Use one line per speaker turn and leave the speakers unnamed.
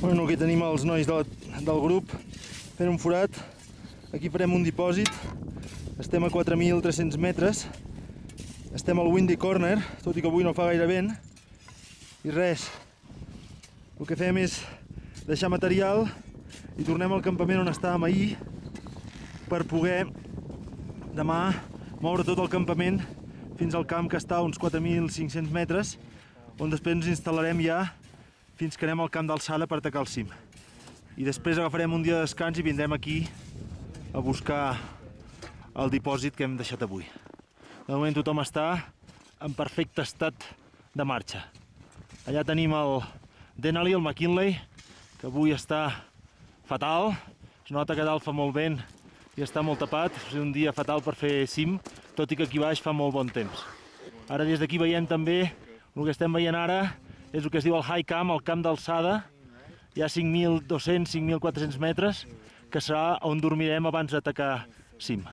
Bueno, aquí tenim els nois del grup fent un forat. Aquí farem un dipòsit. Estem a 4.300 metres. Estem al Windy Corner, tot i que avui no fa gaire vent. I res, el que fem és deixar material i tornem al campament on estàvem ahir per poder demà moure tot el campament fins al camp que està a uns 4.500 metres, on després ens instal·larem ja fins que anem al camp d'alçada per atacar el cim. I després agafarem un dia de descans i vindrem aquí a buscar el dipòsit que hem deixat avui. De moment tothom està en perfecte estat de marxa. Allà tenim el Denali, el McKinley, que avui està fatal. Es nota que dalt fa molt vent i està molt tapat. És un dia fatal per fer cim, tot i que aquí baix fa molt bon temps. Ara des d'aquí veiem també, el que estem veient ara, és el que es diu el High Camp, el camp d'alçada. Hi ha 5.200, 5.400 metres, que serà on dormirem abans d'atacar cim.